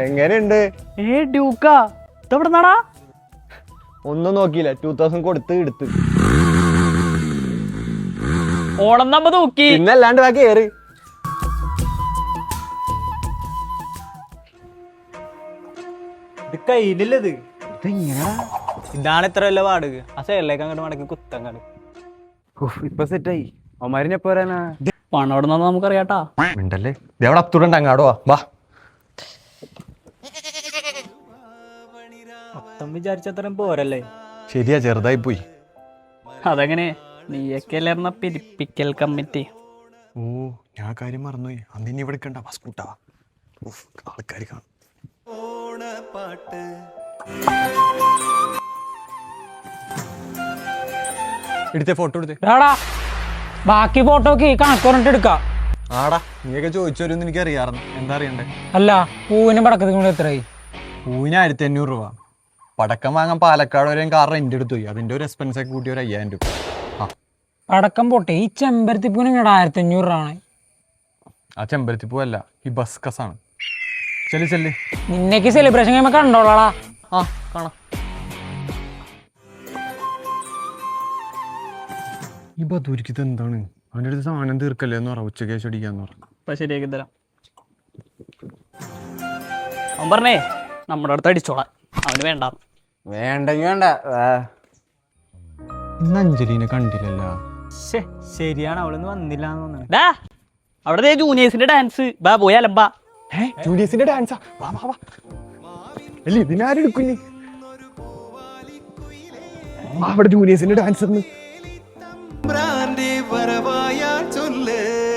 എങ്ങനെയുണ്ട്? ഡ്യൂക്കാ ഇതെവിടെ നടാ? ഒന്നും നോക്കിയില്ല, 2000 കൊടുത്ത് എടുത്ത്. ഓണം നമ്മ നോക്കി പിന്നല്ലാണ്ട് ബാക്കി കേറി. ഇത് കയ്യിലല്ലത്. ഇതെങ്ങനെയാ? ഇതാണ് ഇത്ര വല്ല വാടക. ആ സൈഡിലേക്ക് അങ്ങോട്ട് മടക്കി കുത്തങ്ങാട്. ഇപ്പൊ സെറ്റായി. ഒമാരിനെ എപ്പോ വരാനാ? പണം എവിടെ നിന്നാ നമുക്കറിയാട്ടാ. ഉണ്ടല്ലേ, ഇതവിടെ അത്തുടണ്ട, അങ്ങാടോ വാ. മൊത്തം വിചാരിച്ചത്രയും പോരല്ലേ? ശരിയാ, ചെറുതായി പോയി. അതെങ്ങനെ? നീയൊക്കെ അല്ലായിരുന്ന പിരിപ്പിക്കൽ കമ്മിറ്റി. ഓ, ഞാൻ കാര്യം മറന്നുപോയി. അന്ന് ഇനി ഇവിടെ കണ്ട ബസ്കൂട്ടാ. ആൾക്കാർ കാണും. എടുത്തേ, ഫോട്ടോ എടുത്തേ. ബാക്കി ഫോട്ടോക്ക് കണക്ക് പറഞ്ഞിട്ട് എടുക്കാം. ആടാ, നീയൊക്കെ ചോദിച്ചോരൊന്നും എനിക്ക് അറിയാറുണ്ട്. എന്താ അറിയണ്ടേ? അല്ല, പൂവിനും പടക്കത്തിന് കൂടെ എത്രയായി? പൂവിന് 1500 രൂപ. പടക്കം വാങ്ങാൻ പാലക്കാട് വരെ കാർ റെന്റ് എടുത്തു പോയി. അതിന്റെ ഒരു എക്സ്പെൻസ് ഒക്കെ കൂട്ടി ഒരു 5000 രൂപ. പടക്കം പോട്ടെ, ഈ ചെമ്പരത്തിപ്പൂവിന് ഇങ്ങോട്ട് 1500 രൂപ ആണ്. ആ ചെമ്പരത്തി പൂവല്ല, ഈ ബസ്കസാണ്. ചെല്ലി ചെല്ലി, നിന്നേക്ക് സെലിബ്രേഷൻ കഴിയുമ്പോ കണ്ടോളാടാ. ആ കാണാം. ഈ ബദൂരിക്ക് ഇത് എന്താണ്? അവൻ്റെ അടുത്ത് സാധനം തീർക്കല്ലേ എന്ന് പറ, ഉച്ചക്ക് ശേഷം അടിക്കാന്ന് പറ. ഇപ്പൊ ശരിയാക്കി തരാം. അവൻ പറഞ്ഞേ നമ്മുടെ അടുത്ത് അടിച്ചോളാം, അവന് വേണ്ട. വേണ്ടെങ്കി വേണ്ട. ഇന്ന് അഞ്ജലിനെ കണ്ടില്ലല്ലോ. ശരിയാണ്, അവളൊന്നും വന്നില്ല എന്ന് തോന്നുന്നു. ഡാ, അവിടെ ജൂനിയേഴ്സിന്റെ ഡാൻസ്. ബാ പോയി അലമ്പാ. ജൂനിയേഴ്സിന്റെ ഡാൻസാ? വാ വാ വാ. അല്ല, ഇതിനാരെടുക്കും? അവിടെ ജൂനിയേഴ്സിന്റെ ഡാൻസ്.